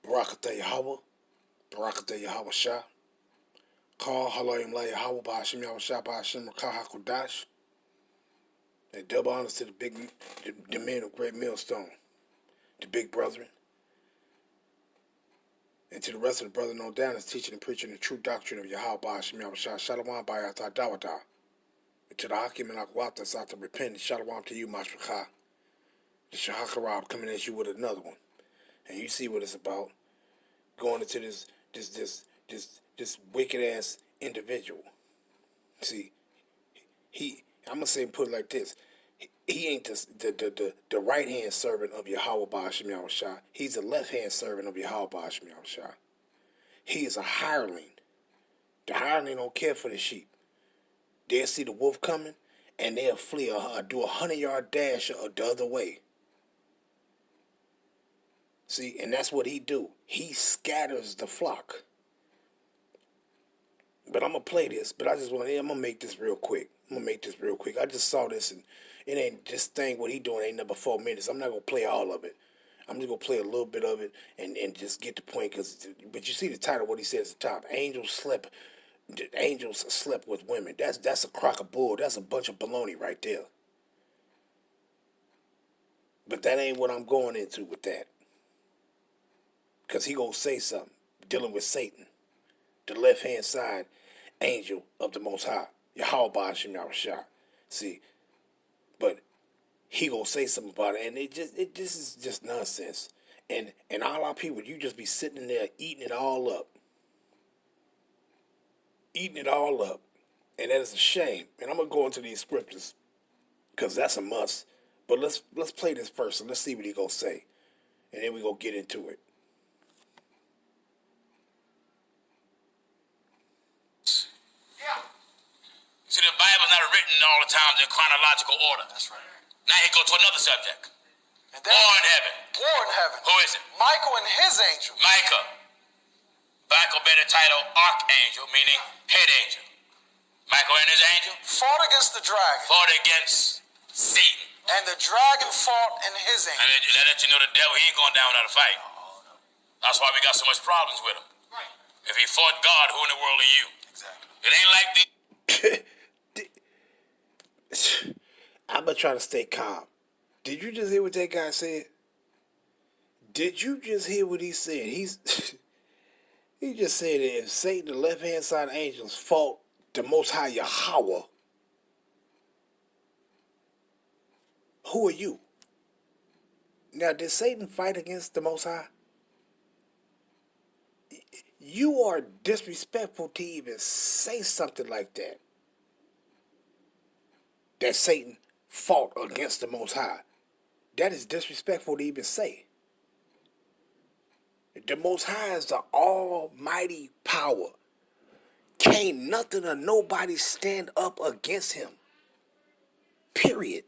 Barakatah Yahweh, Barakatah Yahweh Shah, Call Halayim La Yahweh Ba'Hashem Yahweh Shah Ba'Hashem Rakah HaKodash, and double honors to the men of Great Millstone, the big brethren, and to the rest of the brethren on down is teaching and preaching the true doctrine of Yahweh Ba'Hashem Yahweh Shah, Shalom Ba'Yatah Dawada, and to the Hakim and Akwata that's out to repent, Shalom to you, Mashrakah, the Shahakarab coming at you with another one, and you see what it's about. Going into this wicked ass individual. See, I'm gonna say put it like this. He ain't the right hand servant of Yahweh Ba'Hashem Yahweh Shah. He's the left hand servant of Yahweh Ba'Hashem Yahweh Shah. He is a hireling. The hireling don't care for the sheep. They'll see the wolf coming and they'll flee or do a 100-yard dash the other way. See, and that's what he do. He scatters the flock. But I'm going to play this, but I'm going to make this real quick. I just saw this, and it ain't this thing, what he doing ain't number 4 minutes. I'm not going to play all of it. I'm just going to play a little bit of it and just get the point. But you see the title, what he says at the top. Angels slept with women. That's a crock of bull. That's a bunch of baloney right there. But that ain't what I'm going into with that. Because he going to say something dealing with Satan, the left-hand side angel of the Most High, Yahweh Ba'Hashem Yahweh Shah. See, but he going to say something about it, and this is just nonsense. And all our people, you just be sitting in there eating it all up. And that is a shame. And I'm going to go into these scriptures because that's a must. But let's play this first and let's see what he going to say. And then we going to get into it. See, the Bible's not written all the time in chronological order. That's right. Now he go to another subject. And then, War in heaven. War in heaven. Who is it? Michael and his angel. Michael bear the title Archangel, meaning head angel. Michael and his angel fought against the dragon. Fought against Satan. And the dragon fought and his angel. And that let you know the devil, he ain't going down without a fight. That's why we got so much problems with him. Right. If he fought God, who in the world are you? Exactly. It ain't like the... I'm going to try to stay calm. Did you just hear what that guy said? Did you just hear what he said? He just said that if Satan, the left-hand side angels, fought the Most High Yahweh, who are you? Now, did Satan fight against the Most High? You are disrespectful to even say something like that. That Satan fought against the Most High. That is disrespectful to even say. The Most High is the almighty power. Can't nothing or nobody stand up against him. Period.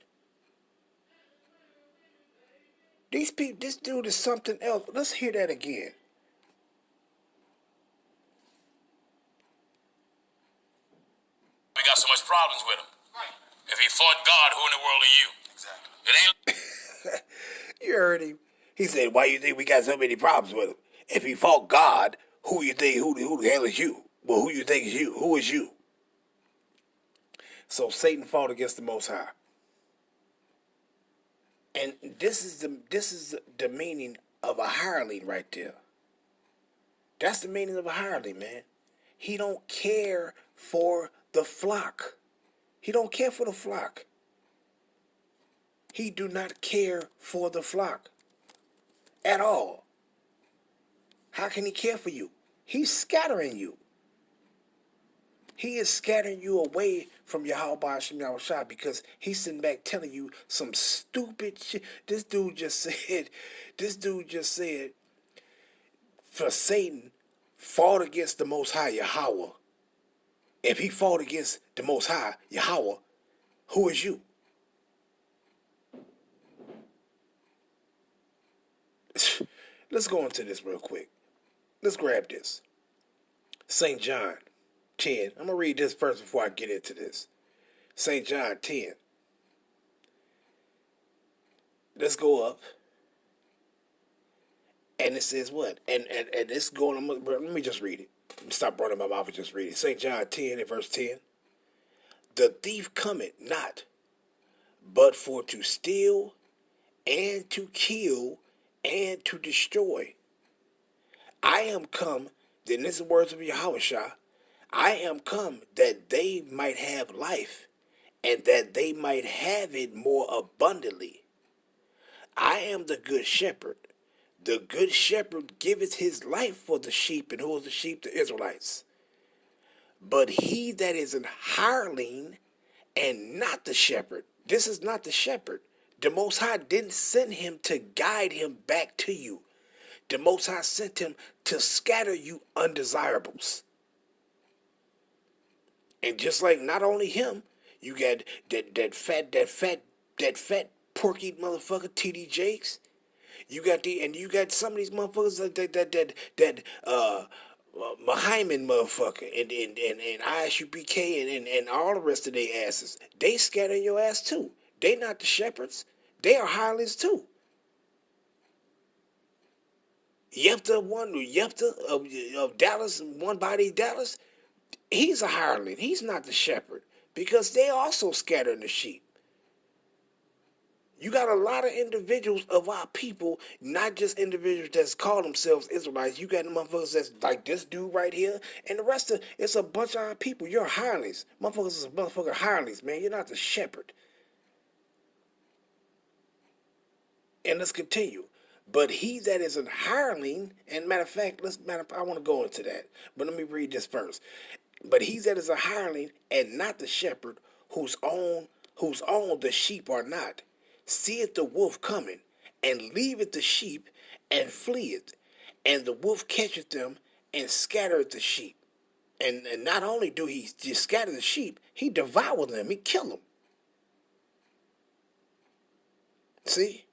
These people, this dude is something else. Let's hear that again. We got so much problems with him. If he fought God, who in the world are you? Exactly. It ain't... You heard him. He said, why you think we got so many problems with him? If he fought God, who you think, who the hell is you? Well, who you think is you? Who is you? So Satan fought against the Most High. And this is the meaning of a hireling right there. That's the meaning of a hireling, man. He don't care for the flock. He don't care for the flock. He do not care for the flock at all. How can he care for you? He's scattering you. He is scattering you away from Yahweh Ba'Hashem Yahweh Shah because he's sitting back telling you some stupid shit. This dude just said, for Satan fought against the Most High Yahweh. If he fought against the Most High Yahweh, who is you? Let's go into this real quick. Let's grab this. St. John 10. I'm going to read this first before I get into this. St. John 10. Let's go up. And it says what? And it's going, let me just read it. Let me stop running my mouth and just read it. St. John 10 and verse 10. The thief cometh not, but for to steal and to kill and to destroy. I am come, then this is the words of Yahushua, I am come that they might have life, and that they might have it more abundantly. I am the good shepherd. The good shepherd giveth his life for the sheep, and who is the sheep? The Israelites. But he that is an hireling and not the shepherd, this is not the shepherd. The Most High didn't send him to guide him back to you. The Most High sent him to scatter you undesirables. And just like not only him, you got that fat porky motherfucker TD Jakes. You got some of these motherfuckers that Mahyman motherfucker and ISUPK and all the rest of their asses. They scatter your ass too. They not the shepherds. They are hirelings too. Yepta of Dallas, One Body Dallas, he's a hireling. He's not the shepherd because they also scattering the sheep. You got a lot of individuals of our people, not just individuals that's call themselves Israelites. You got the motherfuckers that's like this dude right here, and the rest of it's a bunch of our people. You're hirelings. Motherfuckers is a motherfucker hirelings, man. You're not the shepherd. And let's continue. But he that is an hireling, and matter of fact, I want to go into that. But let me read this first. But he that is a hireling and not the shepherd, whose own the sheep are not, seeth the wolf coming, and leaveth the sheep, and fleeth, and the wolf catcheth them, and scattereth the sheep. And not only do he just scatter the sheep, he devour them, he kill them. See?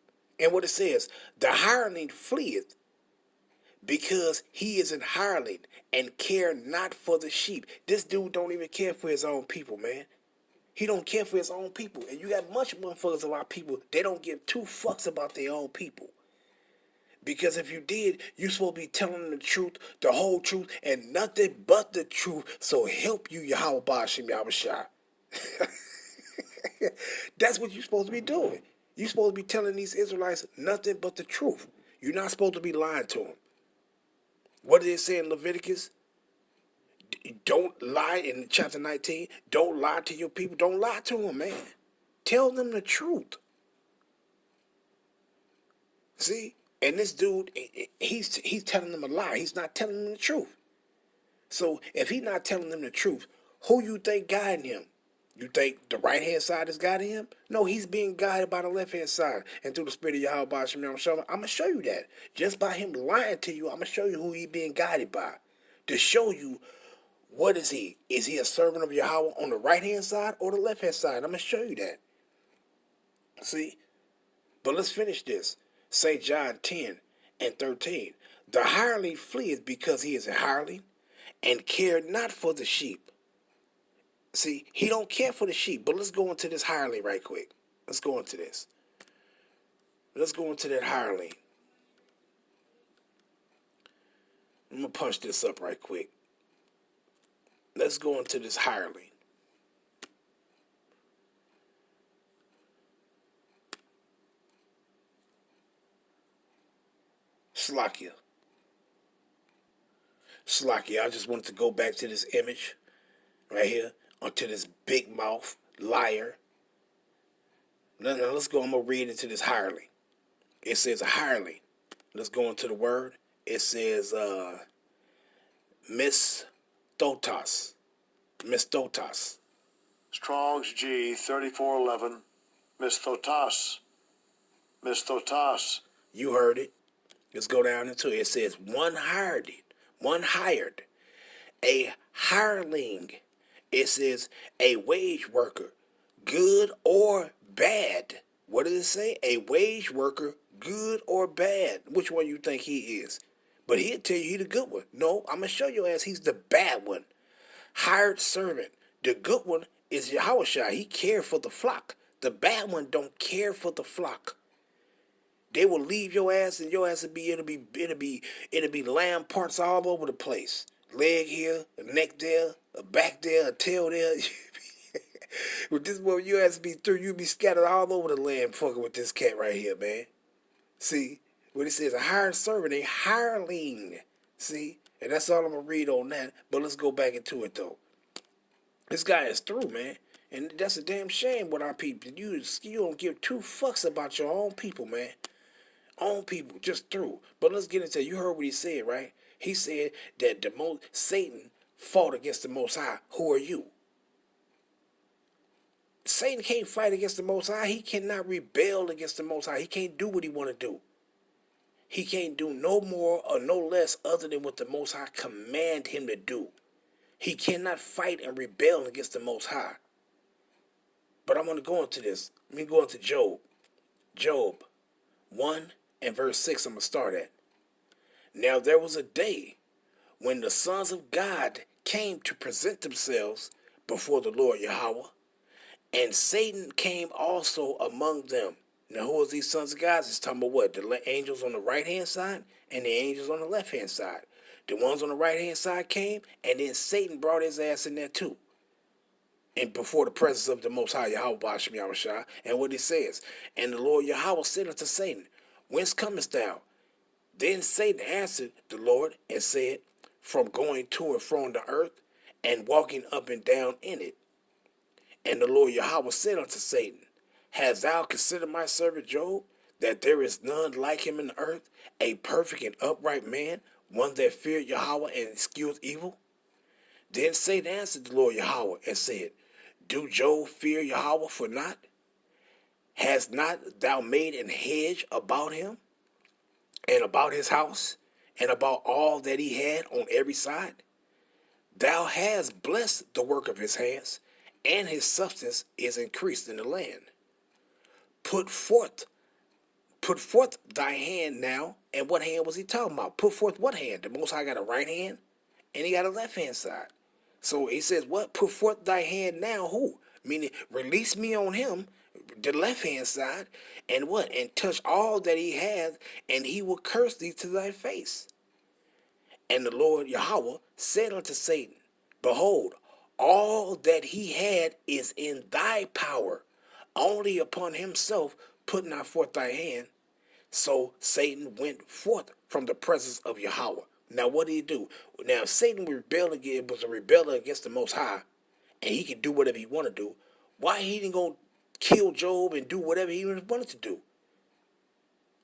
And what it says, the hireling fleeth, because he is an hireling, and care not for the sheep. This dude don't even care for his own people, man. He don't care for his own people. And you got much motherfuckers of our people, they don't give two fucks about their own people. Because if you did, you supposed to be telling them the truth, the whole truth, and nothing but the truth. So help you, Yahweh Bashim Yahushua. That's what you're supposed to be doing. You're supposed to be telling these Israelites nothing but the truth. You're not supposed to be lying to them. What did it say in Leviticus? Don't lie in chapter 19. Don't lie to your people. Don't lie to them, man. Tell them the truth. See? And this dude, he's telling them a lie. He's not telling them the truth. So if he's not telling them the truth, who you think guiding him? You think the right-hand side is guiding him? No, he's being guided by the left-hand side. And through the spirit of Yahweh Bashim Yahushua, I'm going to show you that. Just by him lying to you, I'm going to show you who he's being guided by. To show you, what is he? Is he a servant of Yahweh on the right-hand side or the left-hand side? I'm going to show you that. See? But let's finish this. St. John 10 and 13. The hireling fleeth because he is a hireling, and cared not for the sheep. See, he don't care for the sheep. But let's go into this hireling right quick. Let's go into this. Let's go into that hireling. I'm going to punch this up right quick. Let's go into this hireling. Slakia. I just wanted to go back to this image right here. Onto this big mouth liar. Now let's go. I'm going to read into this hireling. It says a hireling. Let's go into the word. It says Miss Thotas. Strong's G 3411. Miss Thotas. You heard it. Let's go down into it. It says one hired. A hireling. It says a wage worker, good or bad. What does it say? A wage worker, good or bad. Which one you think he is? But he'll tell you he the good one. No, I'm going to show you as he's the bad one. Hired servant. The good one is Yahushua. He cared for the flock. The bad one don't care for the flock. They will leave your ass, and your ass it'll be lamb parts all over the place. Leg here, a neck there, a back there, a tail there. With this boy, your ass be through, you be scattered all over the land fucking with this cat right here, man. See, what it says, a hired servant, a hireling. See, and that's all I'm gonna read on that. But let's go back into it though. This guy is through, man. And that's a damn shame what our people. You don't give two fucks about your own people, man. Own people, just through. But let's get into it. You heard what he said, right? He said that Satan fought against the Most High. Who are you? Satan can't fight against the Most High. He cannot rebel against the Most High. He can't do what he want to do. He can't do no more or no less other than what the Most High command him to do. He cannot fight and rebel against the Most High. But I'm going to go into this. Let me go into Job. Job 1 and verse 6 I'm going to start at. Now there was a day when the sons of God came to present themselves before the Lord Yahweh, and Satan came also among them. Now who are these sons of God? It's talking about what? The angels on the right-hand side and the angels on the left-hand side. The ones on the right-hand side came, and then Satan brought his ass in there too. And before the presence of the Most High Yahweh Bashim Yahushua, and what it says, and the Lord Yahweh said unto Satan, Whence comest thou? Then Satan answered the Lord and said, From going to and from the earth, and walking up and down in it. And the Lord Yahweh said unto Satan, Hast thou considered my servant Job, that there is none like him in the earth, a perfect and upright man, one that feared Yahweh and escheweth evil? Then Satan answered the Lord Yahweh and said, Do Job fear Yahweh for naught? Hast not thou made an hedge about him, and about his house, and about all that he had on every side? Thou hast blessed the work of his hands, and his substance is increased in the land. Put forth thy hand now. And what hand was he talking about? Put forth what hand? The Most High got a right hand, and he got a left hand side. So he says, what? Put forth thy hand now. Who? Meaning, release me on him, the left hand side, and what? And touch all that he has, and he will curse thee to thy face. And the Lord Yahweh said unto Satan, Behold, all that he had is in thy power. Only upon himself put not forth thy hand. So Satan went forth from the presence of Yahweh. Now what did he do? Now Satan was a rebellion against the Most High, and he could do whatever he want to do. Why he didn't go kill Job and do whatever he wanted to do?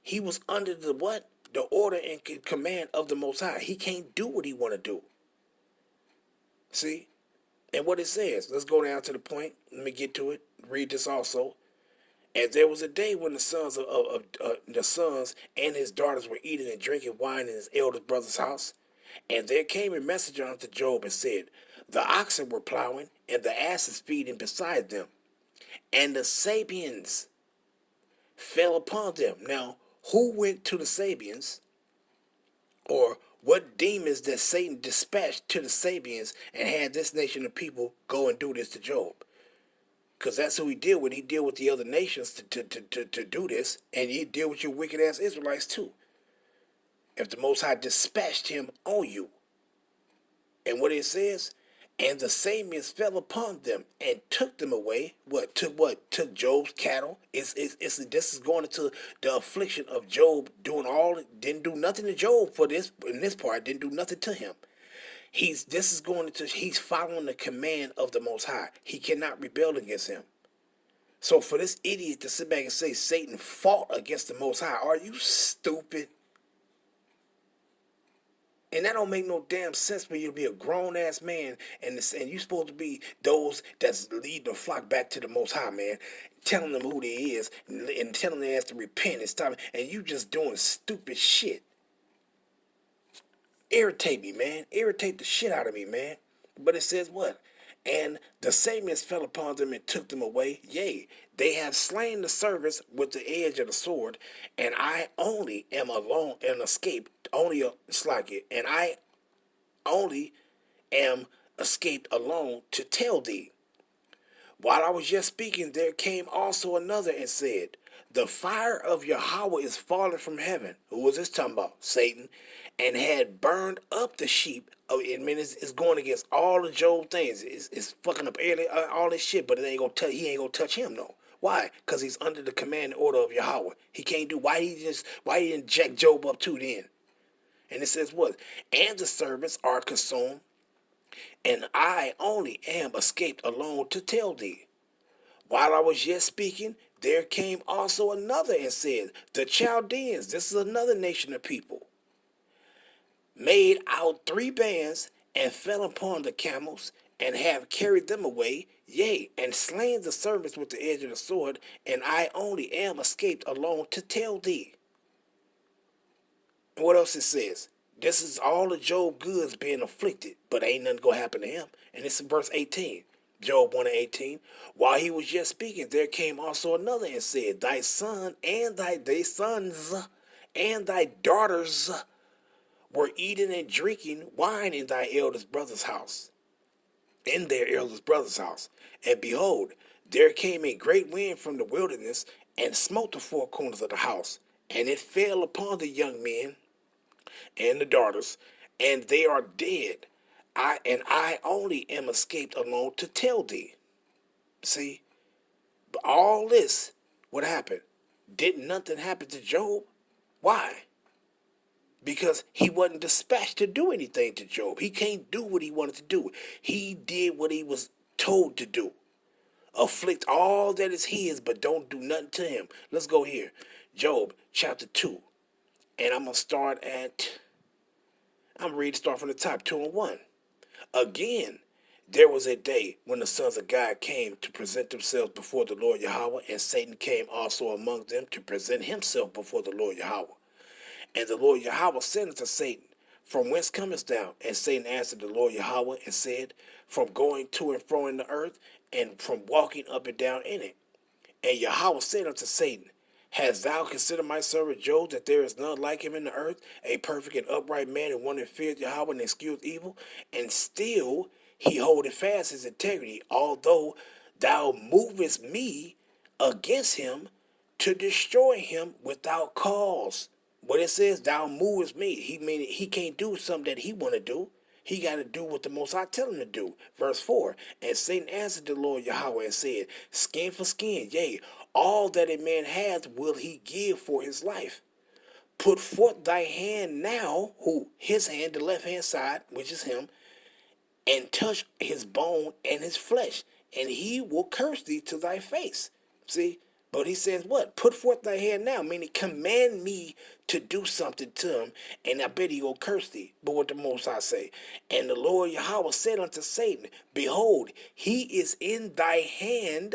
He was under the what? The order and command of the Most High. He can't do what he want to do. See? And what it says, let's go down to the point. Let me get to it. Read this also. And there was a day when the sons and his daughters were eating and drinking wine in his eldest brother's house. And there came a messenger unto Job and said, The oxen were plowing, and the asses feeding beside them. And the Sabians fell upon them. Now, who went to the Sabians? Or what demons that Satan dispatched to the Sabians and had this nation of people go and do this to Job? Because that's who he deal with. He deal with the other nations to do this. And he deal with your wicked ass Israelites too. If the Most High dispatched him on you. And what it says, and the Sabians fell upon them and took them away. Took Job's cattle. This is going into the affliction of Job didn't do nothing to Job for this. In this part, didn't do nothing to him. He's following the command of the Most High. He cannot rebel against him. So for this idiot to sit back and say Satan fought against the Most High, are you stupid? And that don't make no damn sense for you to be a grown-ass man and you supposed to be those that's leading the flock back to the Most High, man. Telling them who they is and telling their ass to repent and stop. And you just doing stupid shit. Irritate me, man. Irritate the shit out of me, man. But it says what? And the Sabians fell upon them and took them away. Yea, they have slain the servants with the edge of the sword, and I only am alone and escaped. And I only am escaped alone to tell thee. While I was yet speaking, there came also another and said, the fire of Yahweh is falling from heaven. Who was this talking about? Satan. And had burned up the sheep. Oh, I mean, it's going against all the Job things. It's fucking up all this shit, but it ain't gonna touch. He ain't gonna touch him though. Why? Because he's under the command and order of Yahweh. He can't do. Why he didn't jack Job up too then? And it says what? And the servants are consumed, and I only am escaped alone to tell thee. While I was yet speaking, there came also another and said, the Chaldeans, this is another nation of people, made out 3 bands and fell upon the camels and have carried them away, yea, and slain the servants with the edge of the sword, and I only am escaped alone to tell thee. And what else it says? This is all the Job goods being afflicted, but ain't nothing gonna happen to him. And it's in verse 18. Job 1:18. While he was yet speaking, there came also another and said, thy son and thy sons and thy daughters were eating and drinking wine in thy eldest brother's house, in their eldest brother's house. And behold, there came a great wind from the wilderness and smote the 4 corners of the house, and it fell upon the young men and the daughters, and they are dead. I only am escaped alone to tell thee. See, but all this, what happened? Didn't nothing happen to Job? Why? Because he wasn't dispatched to do anything to Job. He can't do what he wanted to do. He did what he was told to do. Afflict all that is his, but don't do nothing to him. Let's go here. Job chapter 2. And I'm going to start from the top, 2 and 1. Again, there was a day when the sons of God came to present themselves before the Lord Yahweh, and Satan came also among them to present himself before the Lord Yahweh. And the Lord Yahweh said unto Satan, from whence comest thou? And Satan answered the Lord Yahweh and said, from going to and fro in the earth, and from walking up and down in it. And Yahweh said unto Satan, hast thou considered my servant Job, that there is none like him in the earth, a perfect and upright man, and one that feareth Yahweh and excuseth evil? And still he holdeth fast his integrity, although thou movest me against him to destroy him without cause. What it says, thou movest me. He can't do something that he want to do. He got to do what the Most High tell him to do. Verse 4, and Satan answered the Lord Yahweh and said, skin for skin, yea, all that a man hath will he give for his life. Put forth thy hand now, his hand, the left hand side, which is him, and touch his bone and his flesh, and he will curse thee to thy face. See? But he says what? Put forth thy hand now, meaning command me to do something to him, and I bet he will curse thee. But what the Most High say? And the Lord Yahweh said unto Satan, behold, he is in thy hand,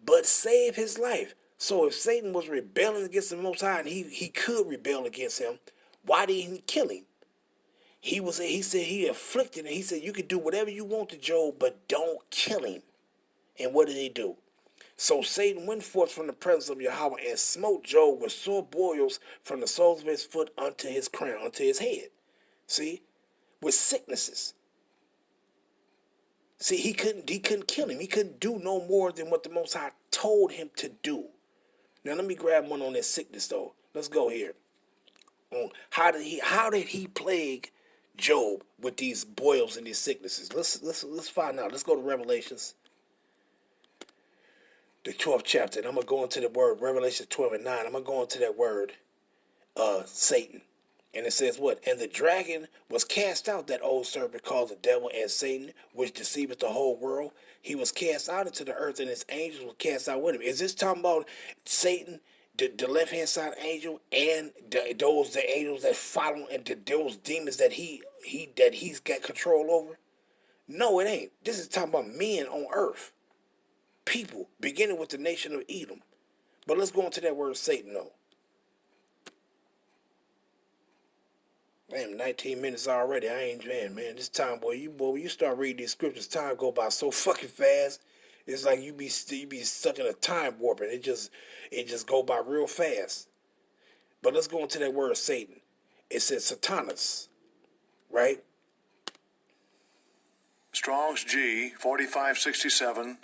but save his life. So if Satan was rebelling against the Most High, and he could rebel against him, why didn't he kill him? He said he afflicted, and he said you can do whatever you want to Job, but don't kill him. And what did he do? So Satan went forth from the presence of Yahweh and smote Job with sore boils from the soles of his foot unto his crown, unto his head. See? With sicknesses. See, he couldn't kill him. He couldn't do no more than what the Most High told him to do. Now let me grab one on that sickness though. Let's go here. How did he plague Job with these boils and these sicknesses? Let's find out. Let's go to Revelations, the 12th chapter, and I'm going to go into the word, Revelation 12 and 9. I'm going to go into that word, Satan. And it says what? And the dragon was cast out, that old serpent called the devil and Satan, which deceiveth the whole world. He was cast out into the earth, and his angels were cast out with him. Is this talking about Satan, the left-hand side angel, and the angels that follow, and those demons that he's got control over? No, it ain't. This is talking about men on earth. People, beginning with the nation of Edom. But let's go into that word Satan, though. Damn, 19 minutes already. I ain't, man, this time, when you start reading these scriptures, time go by so fucking fast. It's like you be stuck in a time warp, and it just go by real fast. But let's go into that word Satan. It says Satanas, right? Strong's G 4567.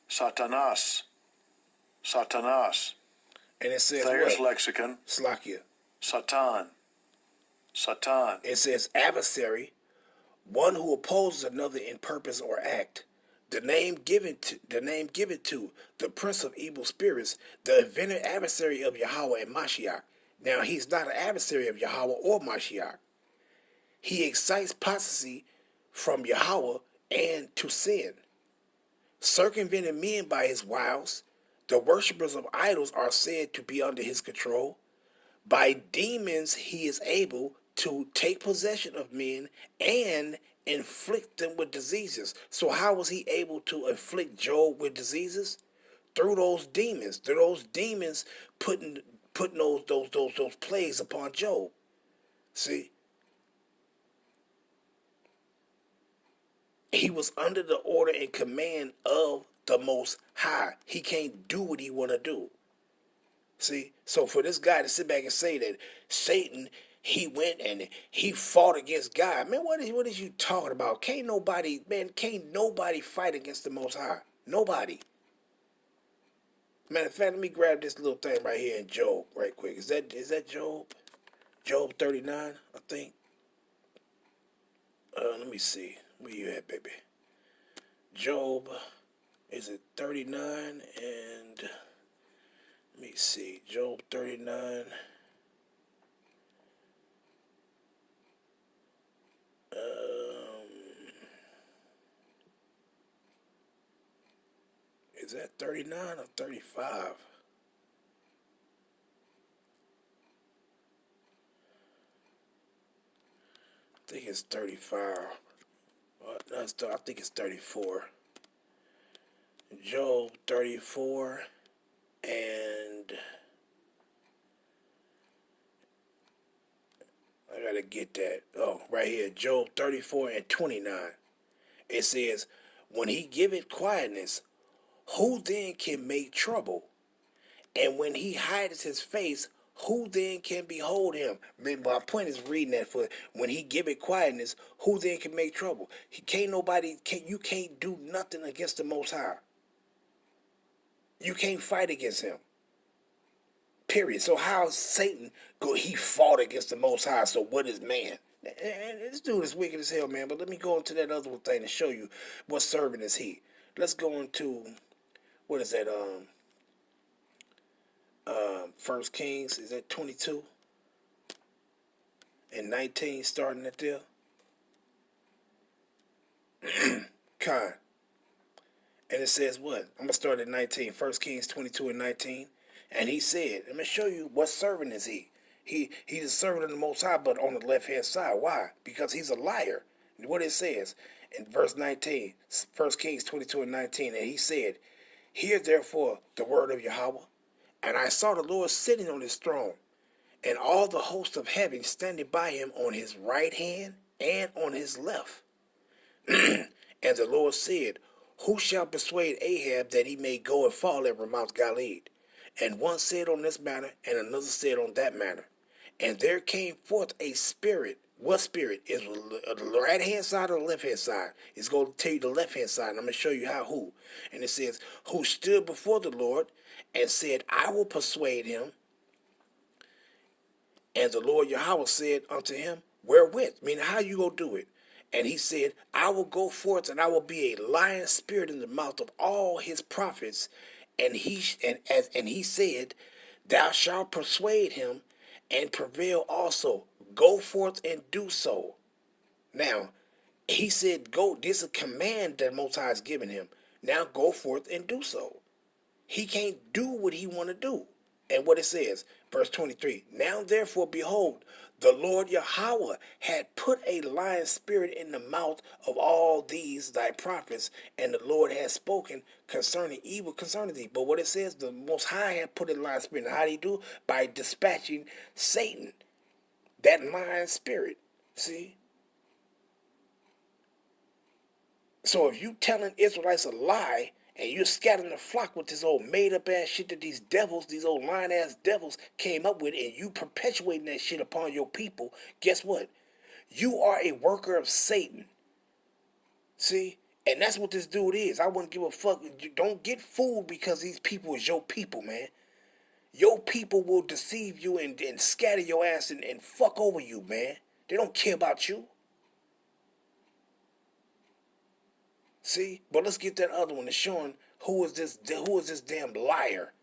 Satanas. Satanas. And it says Thayer's what? lexicon. Slakia. Satan. Satan. It says adversary, one who opposes another in purpose or act. The name given to the prince of evil spirits, the invented adversary of Yahweh and Mashiach. Now he's not an adversary of Yahweh or Mashiach. He excites apostasy from Yahweh and to sin. Circumventing men by his wiles, the worshippers of idols are said to be under his control. By demons he is able to take possession of men and inflict them with diseases. So how was he able to inflict Job with diseases? Through those demons. Through those demons putting those plagues upon Job. See? He was under the order and command of the Most High. He can't do what he want to do. See? So for this guy to sit back and say that Satan, he went and he fought against God. Man, what is you talking about? Can't nobody fight against the Most High. Nobody. Matter of fact, let me grab this little thing right here in Job right quick. Is that Job? Job 39, I think. Let me see. Where you at, baby? Job, is it 39? And let me see. Job 39. Is that 39 or 35? I think it's 35. I think it's 34. Job 34 and I gotta get that. Oh, right here, Job 34 and 29. It says, when he giveth quietness, who then can make trouble? And when he hideth his face, who then can behold him? I mean, my point is reading that for when he giveth quietness, who then can make trouble? You can't do nothing against the Most High. You can't fight against him. Period. So how Satan he fought against the Most High, so what is man? And this dude is wicked as hell, man. But let me go into that other thing to show you what servant is he. Let's go into, what is that, First Kings, is that 22 and 19, starting at there? Con. And it says what? I'm going to start at 19. First Kings 22 and 19. And he said, let me show you what servant is he. He's a servant of the Most High, but on the left-hand side. Why? Because he's a liar. And what it says in verse 19, First Kings 22 and 19, and he said, hear therefore the word of Yahweh. And I saw the Lord sitting on his throne, and all the host of heaven standing by him on his right hand and on his left. And the Lord said, who shall persuade Ahab that he may go and fall at Ramoth Gilead? And one said on this matter, and another said on that matter. And there came forth a spirit. What spirit? Is the right hand side or the left hand side? It's going to tell you the left hand side. And I'm going to show you who. And it says, who stood before the Lord and said, I will persuade him. And the Lord Yahweh said unto him, wherewith? Meaning, how you going to do it? And he said, I will go forth and I will be a lion spirit in the mouth of all his prophets. And he said, thou shalt persuade him and prevail also. Go forth and do so. Now, he said, go, this is a command that Most High has given him. Now go forth and do so. He can't do what he want to do. And what it says, verse 23, now therefore, behold, the Lord Yahweh had put a lion spirit in the mouth of all these thy prophets, and the Lord has spoken concerning evil concerning thee. But what it says, the Most High had put a lion spirit. And how did he do? By dispatching Satan, that lion spirit. See? So if you telling Israelites a lie, and you're scattering the flock with this old made-up ass shit that these devils, these old lying-ass devils came up with, and you perpetuating that shit upon your people, guess what? You are a worker of Satan. See? And that's what this dude is. I wouldn't give a fuck. Don't get fooled because these people is your people, man. Your people will deceive you and scatter your ass and fuck over you, man. They don't care about you. See? But let's get that other one that's showing who is this damn liar.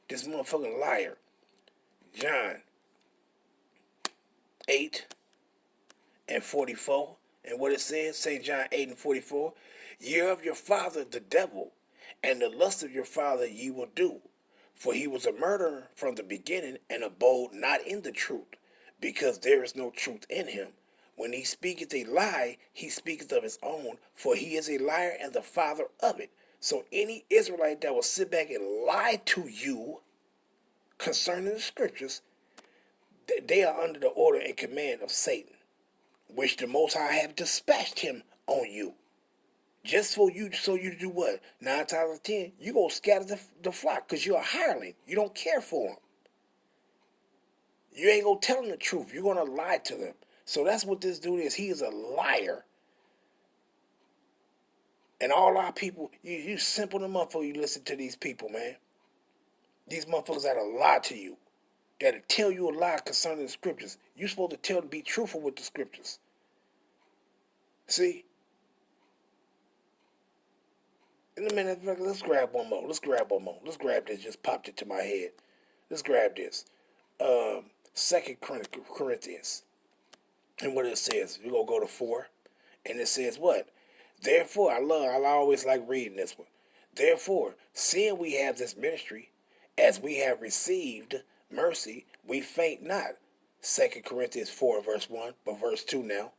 This motherfucking liar. John 8:44. And what it says, St. John 8:44, ye are of your father the devil, and the lust of your father ye will do. For he was a murderer from the beginning, and abode not in the truth, because there is no truth in him. When he speaketh a lie, he speaketh of his own, for he is a liar and the father of it. So any Israelite that will sit back and lie to you concerning the scriptures, they are under the order and command of Satan, which the Most High have dispatched him on you. Just for you, so you do what? 9 times out of 10, you gonna scatter the flock because you're a hireling. You don't care for them. You ain't gonna tell them the truth. You're gonna lie to them. So that's what this dude is. He is a liar. And all our people, you simple them up before you listen to these people, man. These motherfuckers that'll lie to you. That'll tell you a lie concerning the scriptures. You're supposed to tell them to be truthful with the scriptures. See? In a minute, let's grab one more. Let's grab this. Just popped it to my head. Let's grab this. 2 Corinthians. And what it says, we're going to go to 4. And it says what? Therefore, I always like reading this one. Therefore, seeing we have this ministry, as we have received mercy, we faint not. 2 Corinthians 4 verse 1, but verse 2 now.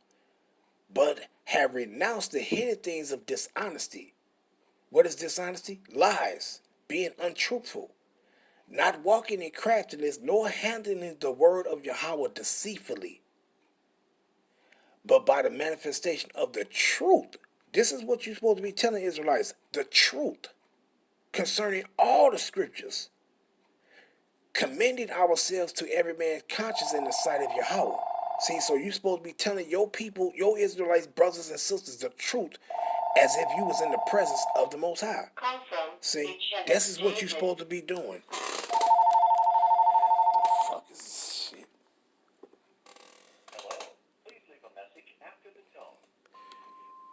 But have renounced the hidden things of dishonesty. What is dishonesty? Lies, being untruthful, not walking in craftiness, nor handling the word of Yahweh deceitfully, but by the manifestation of the truth. This is what you're supposed to be telling Israelites, the truth concerning all the scriptures, commending ourselves to every man's conscience in the sight of Yahweh. See, so you're supposed to be telling your people, your Israelites, brothers and sisters, the truth as if you was in the presence of the Most High. See, this is what you're supposed to be doing. What the fuck is this shit? Please leave a message after the tone.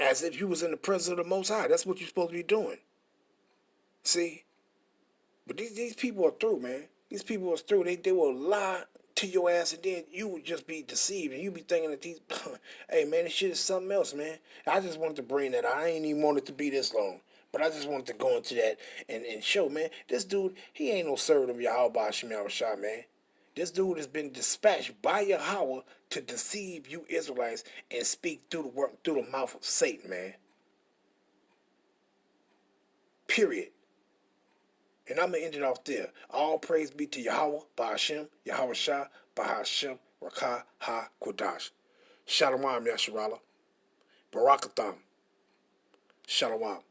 As if you was in the presence of the Most High. That's what you're supposed to be doing. See? But these people are through, man. These people are through. They will lie to your ass, and then you would just be deceived, and you be thinking that these, hey man, this shit is something else, man. I just wanted to bring that out. I ain't even want it to be this long, but I just wanted to go into that and show, man, this dude, he ain't no servant of Yahweh Ba'ashim Yahushua, man. This dude has been dispatched by Yahweh to deceive you Israelites and speak through the mouth of Satan, man. Period. And I'm going to end it off there. All praise be to Yahweh, Ba'ashem, Yahweh Shah, Ba'ashem, Rakah, Ha, Kodash. Shalom, Yasharallah. Barakatham. Shalom.